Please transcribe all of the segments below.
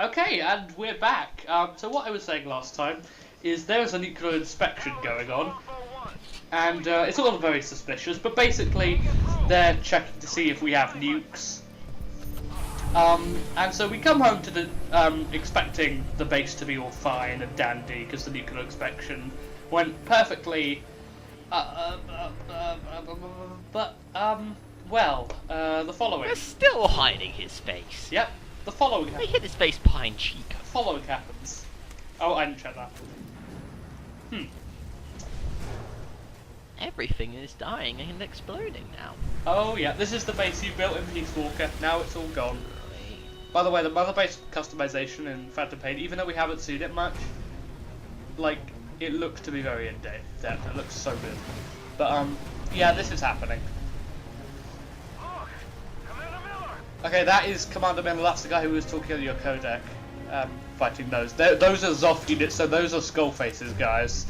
Okay, and we're back. So what I was saying last time is there's a nuclear inspection going on, and it's all very suspicious, but basically they're checking to see if we have nukes. And so we come home to the expecting the base to be all fine and dandy because the nuclear inspection went perfectly. But the following. We're still hiding his face. Yep, the following. They hid his face behind Chico. The following happens. Oh, I didn't check that. Everything is dying and exploding now. Oh yeah, this is the base you built in Peace Walker. Now it's all gone. By the way, the mother base customization in Phantom Pain, even though we haven't seen it much, like, it looks to be very in-depth. It looks so good. But, yeah, this is happening. Okay, that is Commander Miller. That's the guy who was talking on your codec, fighting those. Those are Zoth units, so those are skull faces, guys.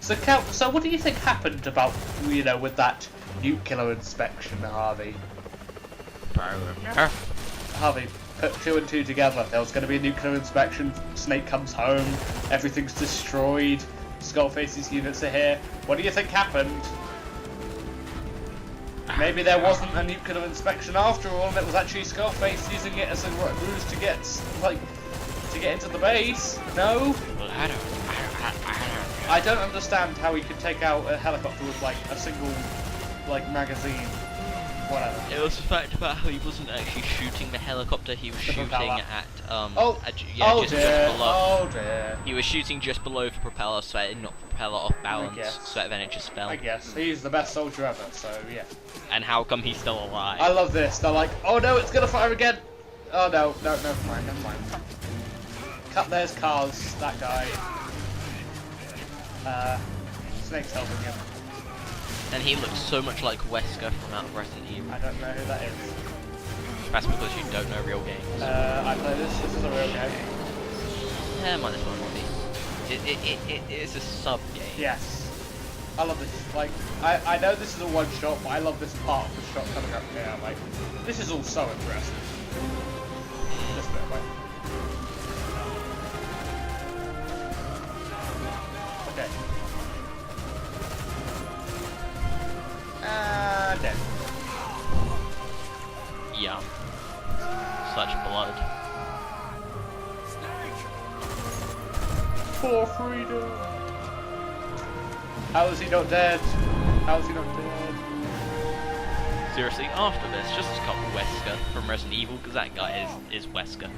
So, so what do you think happened about, with that nuclear inspection, Harvey? Harvey, put 2 and 2 together. There was going to be a nuclear inspection. Snake comes home. Everything's destroyed. Skullface's units are here. What do you think happened? Maybe there wasn't a nuclear inspection after all, and it was actually Skullface using it as a ruse to get, into the base. No? I don't understand how he could take out a helicopter with a single magazine. Whatever. It was the fact about how he wasn't actually shooting the helicopter, he was shooting at just below. Oh dear. He was shooting just below the propeller so it knocked the propeller off balance, so then it just fell. I guess. He's the best soldier ever, so yeah. And how come he's still alive? I love this. They're like, oh no, it's gonna fire again! Oh no, never mind. Cut, there's cars, that guy. Snake's helping him. And he looks so much like Wesker from out of Resident Evil. I don't know who that is. That's because you don't know real games. I play this. This is a real game. Yeah, might as well not be. It is a sub game. Yes. I love this. I know this is a one shot, but I love this part of the shot coming up here. This is all so impressive. This bit, Okay. Dead. Yeah. Such blood. For freedom. How is he not dead? How is he not dead? Seriously, after this, just call Wesker from Resident Evil, because that guy is Wesker.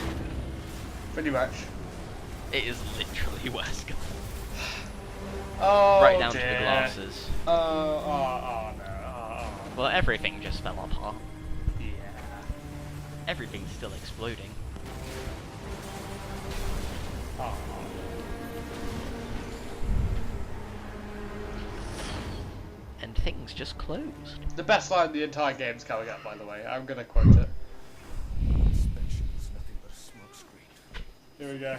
Pretty much. It is literally Wesker. Oh, right down dear. to the glasses. Oh no. Well, everything just fell apart. Yeah. Everything's still exploding. Oh. And things just closed. The best line in the entire game's coming up, by the way. I'm gonna quote it. Here we go.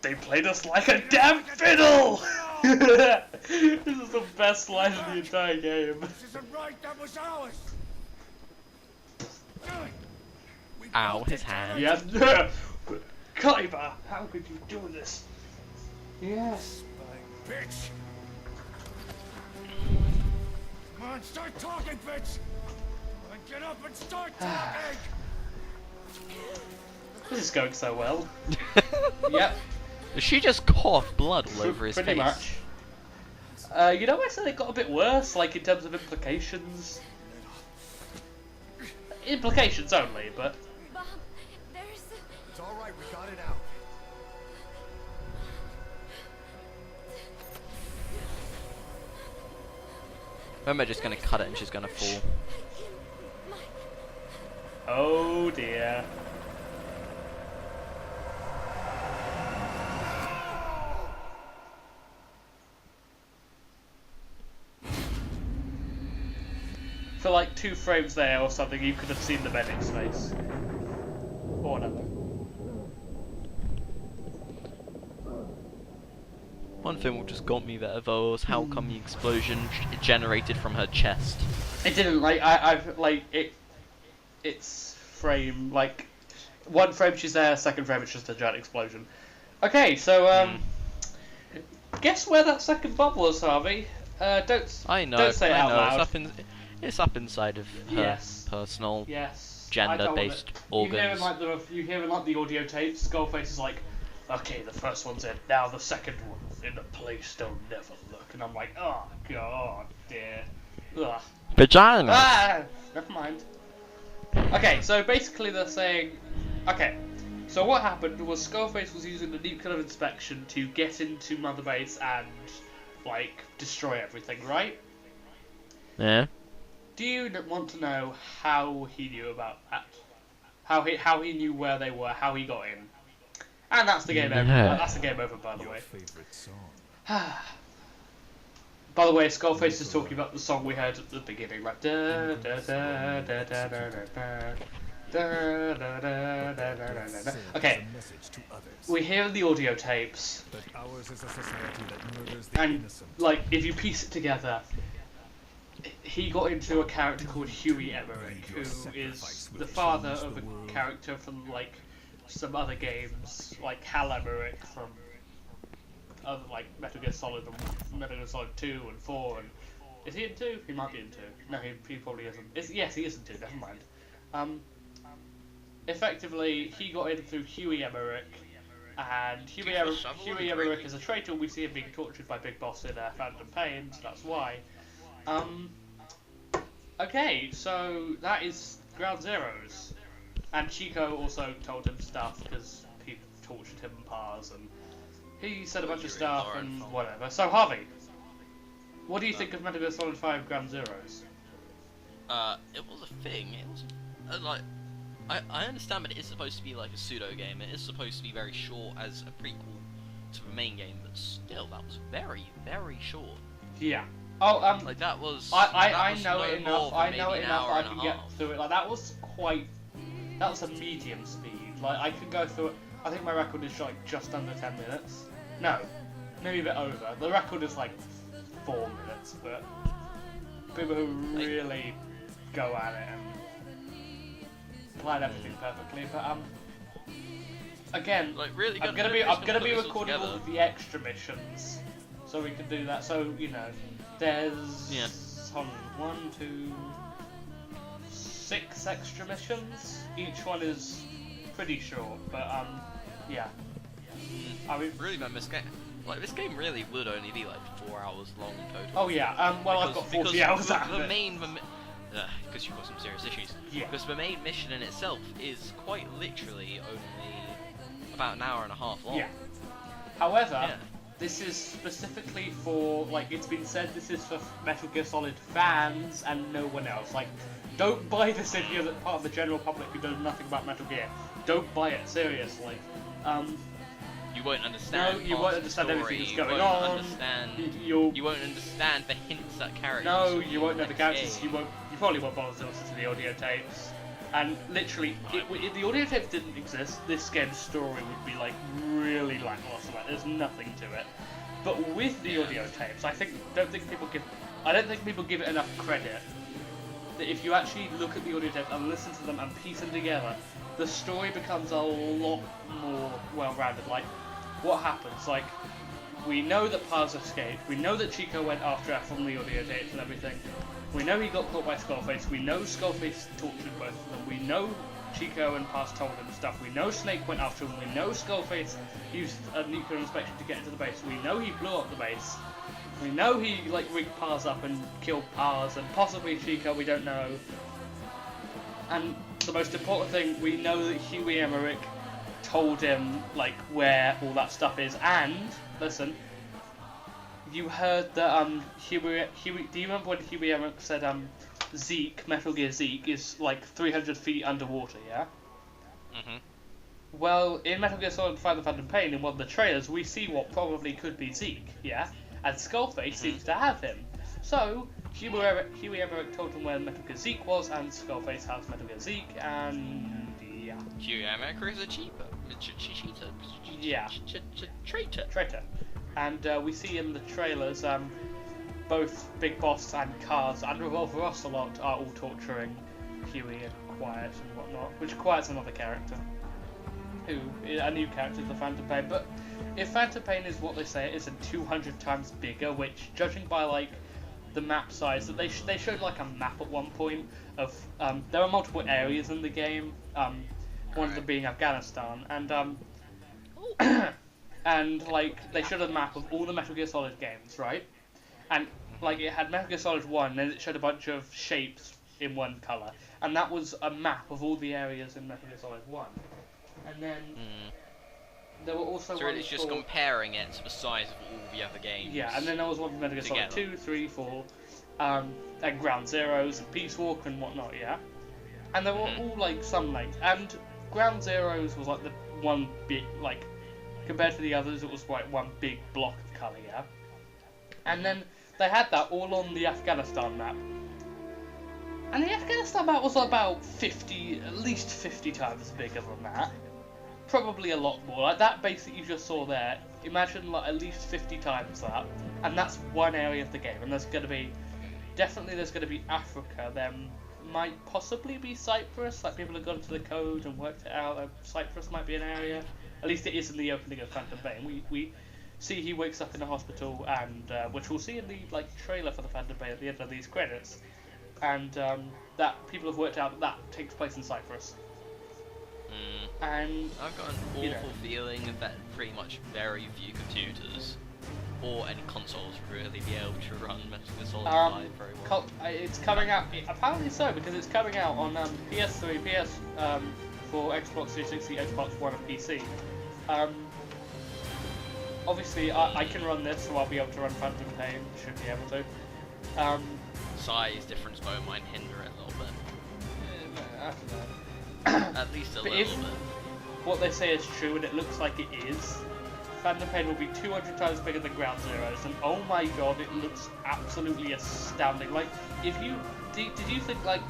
They played us like a damn fiddle! This is the best line in the entire game. This isn't right, that was ours! Ow, his hand. Yeah. Kaiba, how could you do this? Yes. Bitch! Come on, start talking, bitch! Come on, get up and start talking! This is going so well. Yep. She just coughed blood all over his Pretty face. much. I said it got a bit worse, in terms of implications. Implications only, but... Bob, there's... It's alright, we got it out. Remember, just gonna cut it and she's gonna fall. Oh dear. For 2 frames there or something, you could have seen the medic's face. Or whatever. One thing which just got me there though was how come the explosion generated from her chest. It didn't, it's frame, like, one frame she's there, second frame it's just a giant explosion. Okay, so, guess where that second bomb was, Harvey? Don't say it out loud. It's up inside of her personal gender-based organs. You hear in like the audio tapes, Skullface is like, okay, the first one's in, now the second one in a place they'll never look, and I'm like, oh god, dear. Ugh. Vagina! Ah! Never mind. Okay, so basically they're saying... Okay, so what happened was Skullface was using the nuclear inspection to get into Mother Base and, like, destroy everything, right? Yeah. Do you want to know how he knew about that? How he knew where they were, how he got in? And that's the game over. That's the game over, by the way. By the way, Skullface is talking about the song we heard at the beginning, like da da da da da da da da da da da. Okay, we hear the audio tapes, and like if you piece it together, he got into a character called Huey Emmerich, who is the father of a character from like some other games, like Hal Emmerich from other like Metal Gear Solid and Metal Gear Solid 2 and 4 and is he in 2? He might be in 2. No, he probably isn't. Yes, he is in 2, never mind. Effectively, he got in through Huey Emmerich, and Huey Emmerich is a traitor. We see him being tortured by Big Boss in Phantom Pain, so that's why. Okay, so that is Ground Zeroes. And Chico also told him stuff because he tortured him and Pars, and he said a bunch of stuff and whatever. So Harvey, what do you think of Metal Gear Solid 5 Ground Zeroes? It was a thing. It was like I understand, but it is supposed to be like a pseudo game. It is supposed to be very short as a prequel to the main game, but still, that was very, very short. Yeah. Oh, like that was. I know it enough. I know it enough. I can get through it. Like that was a medium speed. Like I could go through it. I think my record is like just under 10 minutes. No, maybe a bit over. The record is like 4 minutes, but people who really go at it and plan everything perfectly. But again, like really I'm gonna be recording all of the extra missions, so we can do that. So you know, there's 1, 2, 6 extra missions. Each one is pretty short, but yeah. I mean, really, man, this game really would only be like 4 hours long total. Oh yeah. Well, I've got 40 hours out of it. Because you've got some serious issues. Yeah. Because the main mission in itself is quite literally only about an hour and a half long. Yeah. However, this is specifically for, like, it's been said this is for Metal Gear Solid fans and no one else. Like, don't buy this if you're part of the general public who knows nothing about Metal Gear. Don't buy it, seriously. You won't understand. No, you won't understand everything that's going on. You won't understand the hints at characters. No, you won't know the characters. You probably won't bother to listen to the audio tapes. And literally, if the audio tapes didn't exist, this game's story would be like really lackluster. Like, there's nothing to it. But with the audio tapes, I don't think people give it enough credit. That if you actually look at the audio tapes and listen to them and piece them together, the story becomes a lot more well-rounded. Like, what happens? Like, we know that Paz escaped. We know that Chico went after her from the audio tapes and everything. We know he got caught by Skullface. We know Skullface tortured both of them. We know Chico and Paz told him stuff. We know Snake went after him. We know Skullface used a nuclear inspection to get into the base. We know he blew up the base. We know he, like, rigged Paz up and killed Paz, and possibly Chico, we don't know. And the most important thing, we know that Huey Emmerich told him, like, where all that stuff is. And, listen, you heard that, Huey, do you remember when Huey Emmerich said, Zeke, Metal Gear Zeke, is, like, 300 feet underwater, yeah? Mm-hmm. Well, in Metal Gear Solid 5 The Phantom Pain, in one of the trailers, we see what probably could be Zeke, yeah? And Skullface seems to have him. So, Huey Emmerich told him where Metal Gear Zeke was, and Skullface has Metal Gear Zeke, and yeah. Huey Emmerich is a cheater. Yeah. Traitor. And we see in the trailers, both Big Boss and Cars and Revolver Ocelot are all torturing Huey in Quiet and whatnot, which Quiet's another character, who a new character is the Phantom Pain. But if Phantom Pain is what they say it is, and 200 times bigger, which judging by like the map size, that they showed like a map at one point of there are multiple areas in the game, one of them being Afghanistan, and and like they showed a map of all the Metal Gear Solid games, right? And like it had Metal Gear Solid 1, and it showed a bunch of shapes in one colour, and that was a map of all the areas in Metal Gear Solid 1. And then there were also so it's just comparing it to the size of all the other games. Yeah, and then there was one for Metal Gear Solid 2, 3, 4, and Ground Zeroes and Peace Walk and whatnot, yeah? And they were all like some length, and Ground Zeroes was like the one big, like, compared to the others, it was like one big block of colour, yeah? And then they had that all on the Afghanistan map. And the Afghanistan map was about at least 50 times bigger than that. Probably a lot more. Like that base that you just saw there, imagine like at least 50 times that. And that's one area of the game. And there's going to be, definitely there's going to be Africa. There might possibly be Cyprus. Like people have gone to the code and worked it out. Cyprus might be an area. At least it is in the opening of Phantom Pain. We see he wakes up in a hospital, and which we'll see in the like trailer for the Phantom Pain at the end of these credits. And that people have worked out that takes place in Cyprus. And I've got an awful feeling that pretty much very few computers or any consoles will really be able to run Metal Gear Solid 5 very well. It's coming out, apparently so, because it's coming out on PS3, PS4, Xbox 360, Xbox One, and PC. Obviously, I can run this, so I'll be able to run Phantom Pain. Should be able to. Size difference might hinder it a little bit. I don't know. At least a But little if bit. what they say is true, and it looks like it is, Phantom Pain will be 200 times bigger than Ground Zeroes, and oh my god, it looks absolutely astounding. Like, if you did you think like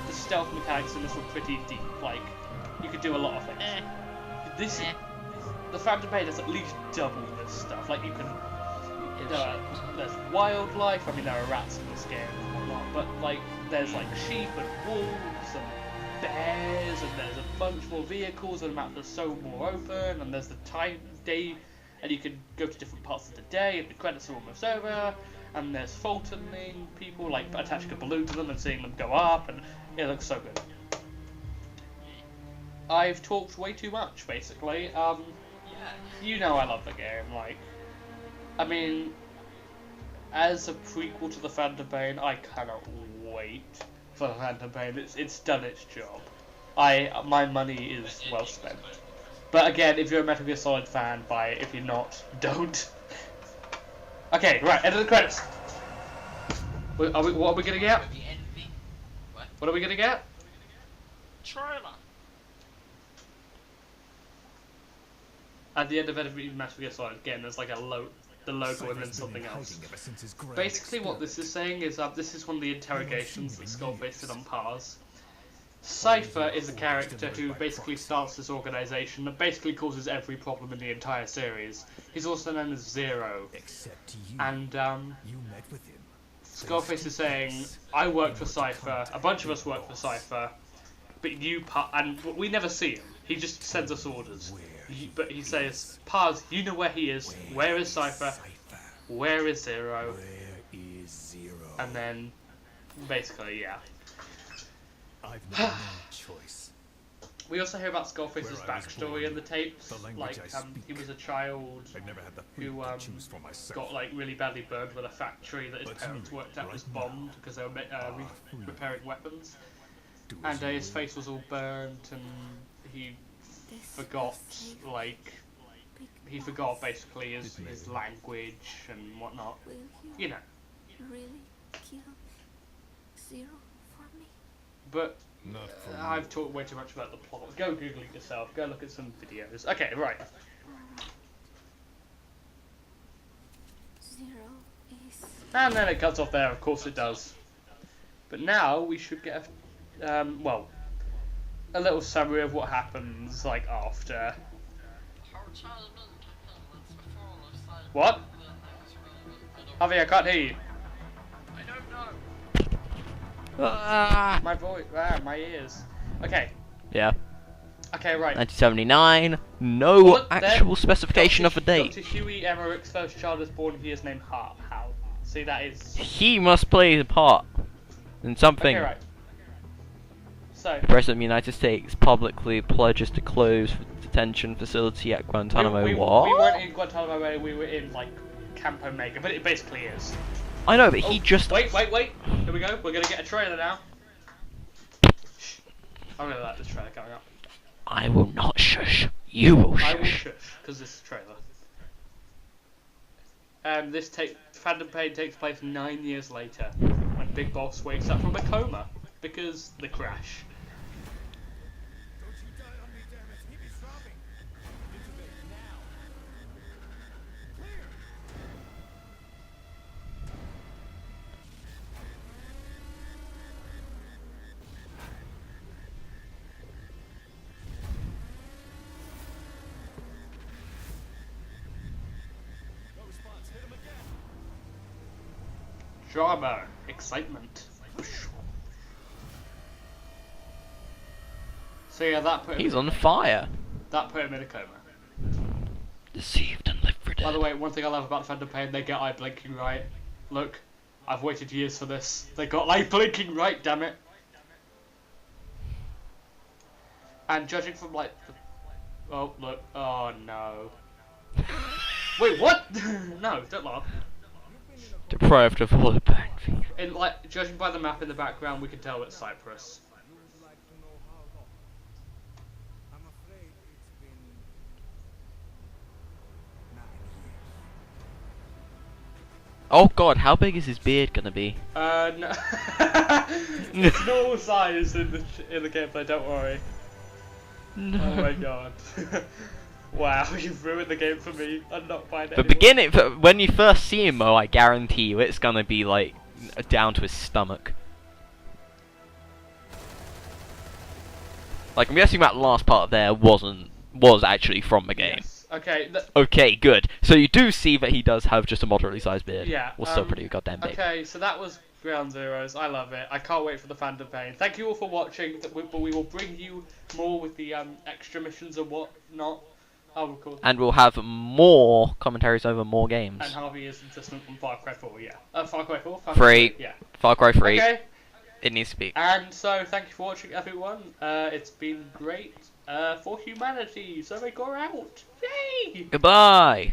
the stealth mechanics in this were pretty deep? Like, you could do a lot of things. The Phantom Pain has at least double this stuff. Like, you can. There's wildlife. I mean, there are rats in this game and whatnot, but like, there's like sheep and wolves and bears, and there's a bunch more vehicles, and the map is so more open, and there's the day, and you can go to different parts of the day, and the credits are almost over, and there's Fultoning people, like attaching a balloon to them and seeing them go up, and it looks so good. I've talked way too much, basically. You know I love the game, like, I mean, as a prequel to the Phantom Pain, I cannot wait for the Phantom Pain. It's done its job. My money is well spent. But again, if you're a Metal Gear Solid fan, buy it. If you're not, don't. Okay, right, end of the credits. What are we gonna get? What are we gonna get? Trailer. At the end of every Metal Gear Solid, again, there's like the logo and then something else. Basically what this is saying is this is one of the interrogations that Skullface did on Pars. Cypher is a character who basically starts this organization that basically causes every problem in the entire series. He's also known as Zero. And Skullface is saying, I work for Cypher, a bunch of us work for Cypher, but and we never see him. He just sends us orders. But he says, Pars, you know where he is. Where is Cypher? Where is Zero? And then, basically, yeah. I've no choice. We also hear about Skullface's backstory in the tapes. Like, he was a child who got like really badly burned when a factory that his parents worked at was bombed because they were repairing weapons. And his face was all burnt, and he forgot basically his language and whatnot. You know. Really kill Zero for me? But I've talked way too much about the plot. Go Google it yourself. Go look at some videos. Okay, right. Zero is... And then it cuts off there. Of course it does. But now we should get a little summary of what happens like after. What? Javi, I can't hear you. I don't know. My voice, my ears. Okay. Yeah. Okay, right. 1979. No What actual then? specification of a date. Dr. Huey Emmerich's first child is born. He is named Hart. How? See, that is. He must play a part in something. Okay, right. So. The President of the United States publicly pledges to close detention facility at Guantanamo. We What? weren't in Guantanamo Bay, we were in, like, Camp Omega, but it basically is. I know, but he just. Wait. Here we go. We're gonna get a trailer now. Shh. I'm gonna let this trailer coming up. I will not shush. You will I will shush. shush, because this is a trailer. Phantom Pain takes place 9 years later, when Big Boss wakes up from a coma, because the crash. Don't you die on me, damn it! Keep it stopping! Into there now! Clear! No response. Hit him again. Drama, excitement. So yeah, that put him, He's on fire. that put him in a coma. Deceived and lived for By dead. the way, one thing I love about Phantom Pain, they get eye blinking right. Look, I've waited years for this. They got eye blinking right, damn it. And judging from like the... Oh, look. Oh, no. Wait, what? No, don't laugh. Deprived of all the pain. In, like, judging by the map in the background, we can tell it's Cyprus. You'd like to know how long? I'm afraid it's been 9 years. Oh god, how big is his beard gonna be? No. It's normal size in the gameplay, don't worry. No. Oh my god. Wow, you've ruined the game for me. I'm not buying it The anymore. beginning, when you first see him, I guarantee you, it's gonna be like down to his stomach. Like I'm guessing that last part there was actually from the game. Yes. Okay. Okay, good. So you do see that he does have just a moderately sized beard. Yeah. Well, still pretty goddamn big. Okay, so that was Ground Zeroes. I love it. I can't wait for the Phantom Pain. Thank you all for watching. But we will bring you more with the extra missions and whatnot. I'll record. And we'll have more commentaries over more games. And Harvey is insistent on Far Cry 4. Yeah. Far Cry 4. Far Cry 3. 3, yeah. Far Cry 3. Okay. It needs to be. And so, thank you for watching, everyone. It's been great for humanity. So they go out. Yay! Goodbye.